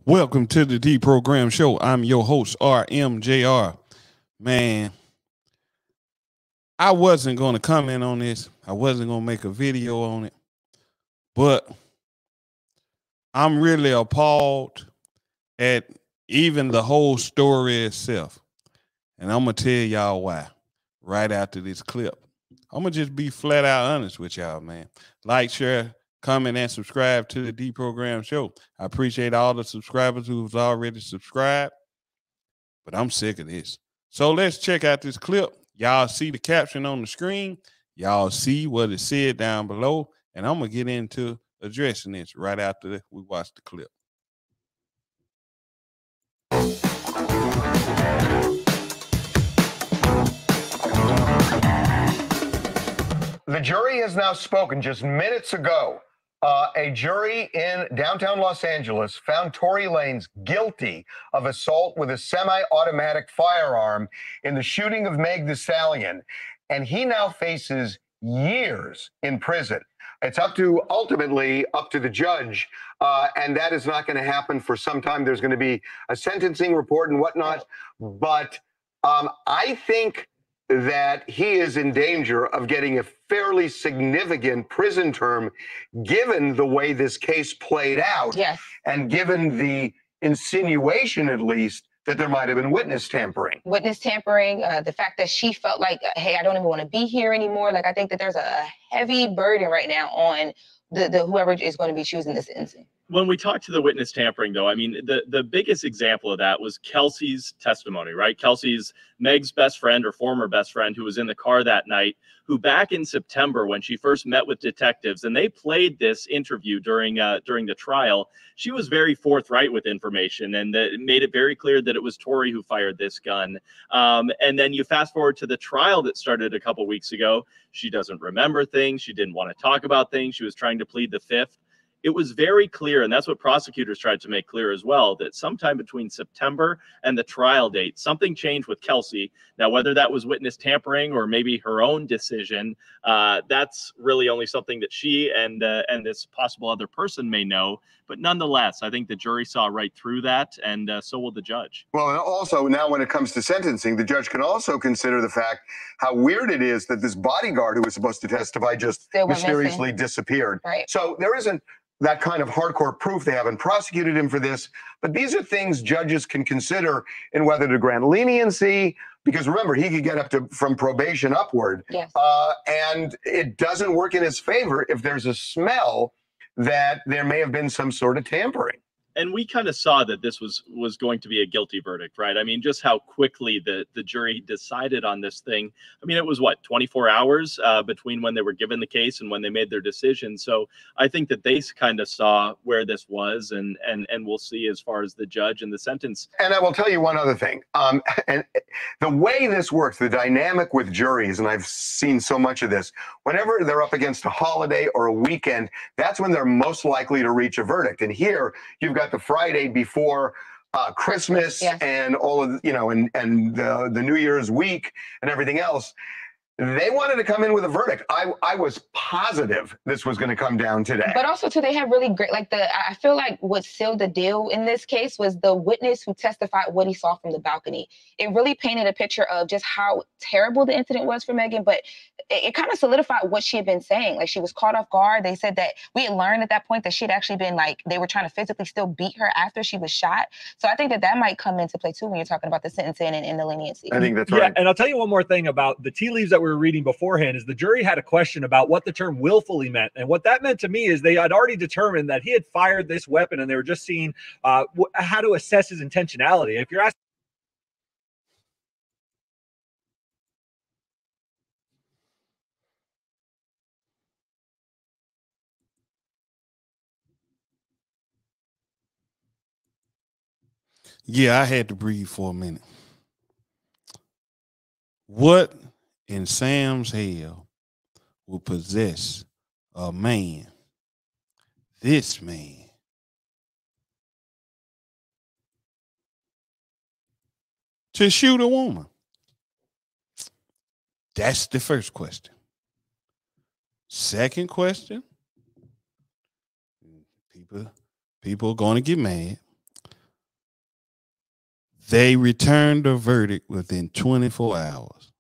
Welcome to the D-Program Show. I'm your host, RMJR. Man, I wasn't going to comment on this. I wasn't going to make a video on it. But I'm really appalled at even the whole story itself. And I'm going to tell y'all why right after this clip. I'm going to just be flat out honest with y'all, man. Like, share, comment, and subscribe to the D-Program Show. I appreciate all the subscribers who've already subscribed, but I'm sick of this. So let's check out this clip. Y'all see the caption on the screen. Y'all see what it said down below, and I'm going to get into addressing this right after we watch the clip. The jury has now spoken just minutes ago. A jury in downtown Los Angeles found Tory Lanez guilty of assault with a semi-automatic firearm in the shooting of Meg Thee Stallion, and he now faces years in prison. It's ultimately up to the judge, and that is not going to happen for some time. There's going to be a sentencing report and whatnot, but I think that he is in danger of getting a fairly significant prison term, given the way this case played out. Yes. And given the insinuation, at least, that there might have been witness tampering. Witness tampering, the fact that she felt like, hey, I don't even want to be here anymore. Like, I think that there's a heavy burden right now on the whoever is going to be choosing this incident. When we talk to the witness tampering, though, I mean, the biggest example of that was Kelsey's testimony, right? Kelsey's Meg's best friend or former best friend who was in the car that night, who back in September when she first met with detectives and they played this interview during the trial, she was very forthright with information and made it very clear that it was Tory who fired this gun. And then you fast forward to the trial that started a couple weeks ago. She doesn't remember things. She didn't want to talk about things. She was trying to plead the fifth. It was very clear, and that's what prosecutors tried to make clear as well, that sometime between September and the trial date, something changed with Kelsey. Now, whether that was witness tampering or maybe her own decision, that's really only something that she and this possible other person may know. But nonetheless, I think the jury saw right through that, and so will the judge. Well, and also now when it comes to sentencing, the judge can also consider the fact how weird it is that this bodyguard who was supposed to testify just mysteriously disappeared. Right. So there isn't that kind of hardcore proof. They haven't prosecuted him for this, but these are things judges can consider in whether to grant leniency, because remember, he could get up to from probation upward. Yes. And it doesn't work in his favor if there's a smell that there may have been some sort of tampering. And we kind of saw that this was going to be a guilty verdict, right? I mean, just how quickly the jury decided on this thing. I mean, it was what, 24 hours between when they were given the case and when they made their decision. So I think that they kind of saw where this was, and we'll see as far as the judge and the sentence. And I will tell you one other thing. And the way this works, the dynamic with juries, and I've seen so much of this, whenever they're up against a holiday or a weekend, that's when they're most likely to reach a verdict. And here you've got the Friday before Christmas. Yes. And all of, and the New Year's week and everything else. They wanted to come in with a verdict. I was positive this was going to come down today. But also, too, they had really great, I feel like what sealed the deal in this case was the witness who testified what he saw from the balcony. It really painted a picture of just how terrible the incident was for Megan, but it kind of solidified what she had been saying. Like, she was caught off guard. They said that we had learned at that point that she had actually been, they were trying to physically still beat her after she was shot. So I think that might come into play, too, when you're talking about the sentencing and the leniency. I think that's right. Yeah, and I'll tell you one more thing about the tea leaves that we were reading beforehand is the jury had a question about what the term willfully meant. And what that meant to me is they had already determined that he had fired this weapon, and they were just seeing how to assess his intentionality. If you're asking, Yeah, I had to breathe for a minute. What in Sam's hell will possess a man, this man, to shoot a woman? That's the first question. Second question, people are going to get mad. They returned the verdict within 24 hours.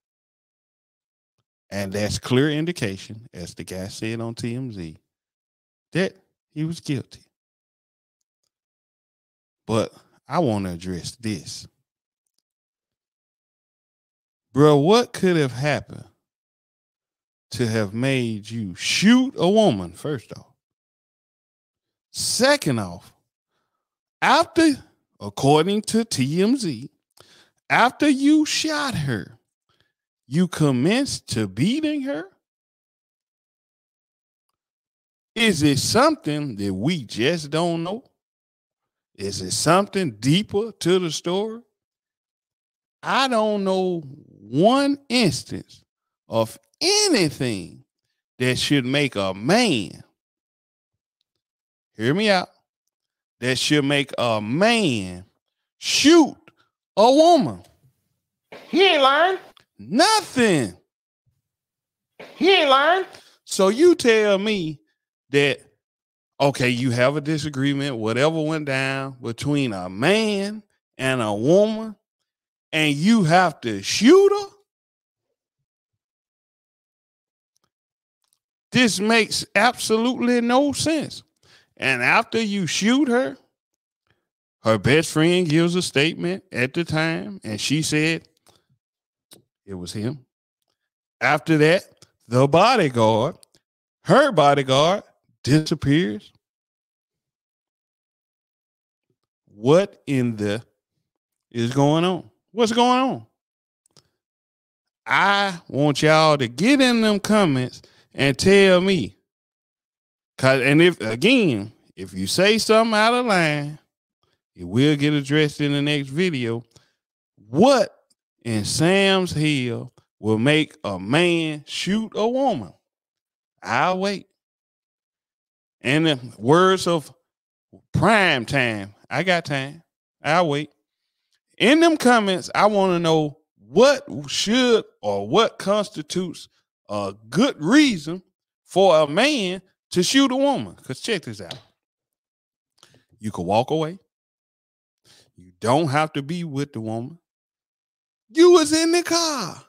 And that's clear indication, as the guy said on TMZ, that he was guilty. But I want to address this. Bro, what could have happened to have made you shoot a woman, first off? Second off, after, according to TMZ, after you shot her, you commenced to beating her? Is it something that we just don't know? Is it something deeper to the story? I don't know one instance of anything that should make a man, hear me out, that should make a man shoot a woman. He ain't lying. Nothing. He ain't lying. So you tell me that, okay, you have a disagreement, whatever went down between a man and a woman, and you have to shoot her? This makes absolutely no sense. And after you shoot her, her best friend gives a statement at the time, and she said it was him. After that, the bodyguard, her bodyguard, disappears. What in the is going on? What's going on? I want y'all to get in them comments and tell me. And if you say something out of line, it will get addressed in the next video. What in Sam's hell will make a man shoot a woman? I'll wait. In the words of prime time, I got time. I'll wait. In them comments, I want to know what should or what constitutes a good reason for a man to shoot a woman. Because check this out. You can walk away. You don't have to be with the woman. You was in the car.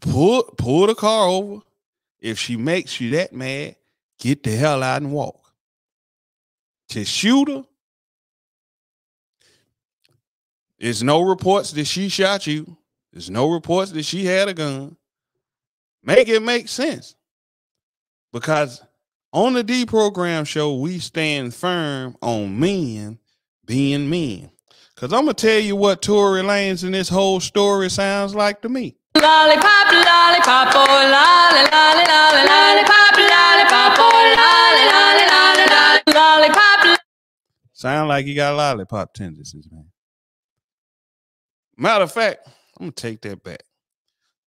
Pull the car over. If she makes you that mad, get the hell out and walk. To shoot her, there's no reports that she shot you. There's no reports that she had a gun. Make it make sense. Because on the Deprogram Show, we stand firm on men being men. Because I'm going to tell you what Tory Lanez in this whole story sounds like to me. Lollipop, lollipop, oh, lolly, lolly, lolly, lollipop, lollipop, oh, lolly, lolly, lolly, lollipop. Sound like you got lollipop tendencies, man. Matter of fact, I'm going to take that back.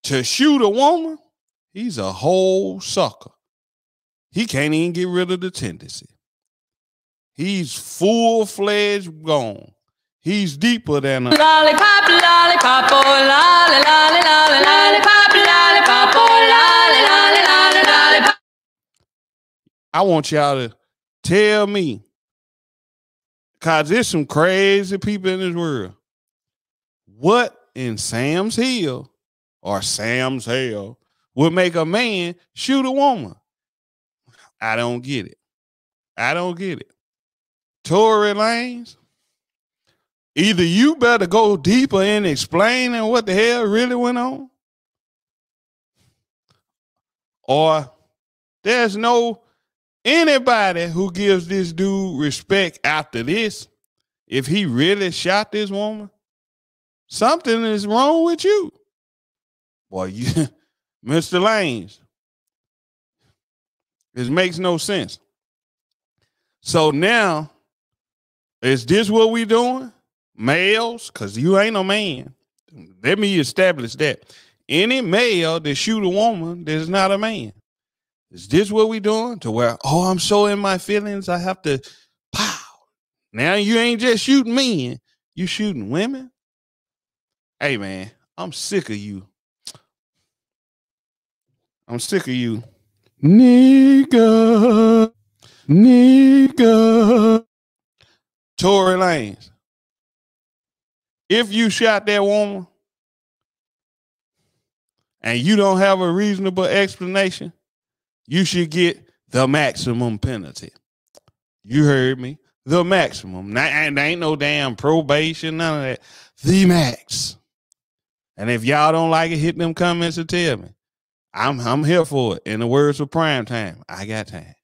To shoot a woman, he's a whole sucker. He can't even get rid of the tendency. He's full-fledged gone. He's deeper than a lollipop, lollipop, oh, lolly, lolly, lolly, lollipop, lollipop, oh, lolly, lolly, lolly, lollipop. I want y'all to tell me, because there's some crazy people in this world. What in Sam's Hill or Sam's Hell would make a man shoot a woman? I don't get it. I don't get it. Tory Lanez, either you better go deeper in explaining what the hell really went on, or there's no anybody who gives this dude respect after this. If he really shot this woman, something is wrong with you. Boy, you, Mr. Lanez, it makes no sense. So now, is this what we doing? Males, because you ain't a man. Let me establish that. Any male that shoot a woman that is not a man. Is this what we doing? To where, oh, I'm so in my feelings, I have to, pow. Now you ain't just shooting men, you shooting women? Hey, man, I'm sick of you. I'm sick of you. Nigga. Tory Lanez. if you shot that woman and you don't have a reasonable explanation, you should get the maximum penalty. You heard me. The maximum. There ain't no damn probation, none of that. The max. And if y'all don't like it, hit them comments and tell me. I'm here for it. In the words of Prime Time, I got time.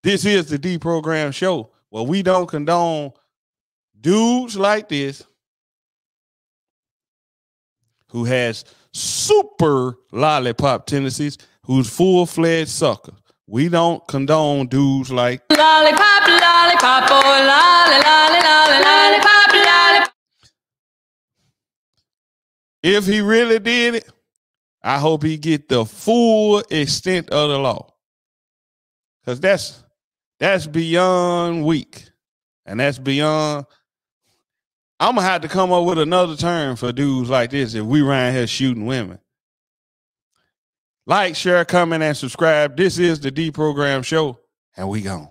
This is the Deprogram Show, where we don't condone dudes like this who has super lollipop tendencies, who's full-fledged sucker. We don't condone dudes like Lollipop, lollipop, oh, lolly, lolly, lolly, lollipop, lollipop. If he really did it, I hope he get the full extent of the law. Because that's beyond weak. And that's beyond. I'm going to have to come up with another term for dudes like this if we around here shooting women. Like, share, comment, and subscribe. This is the Deprogram Show, and we gone.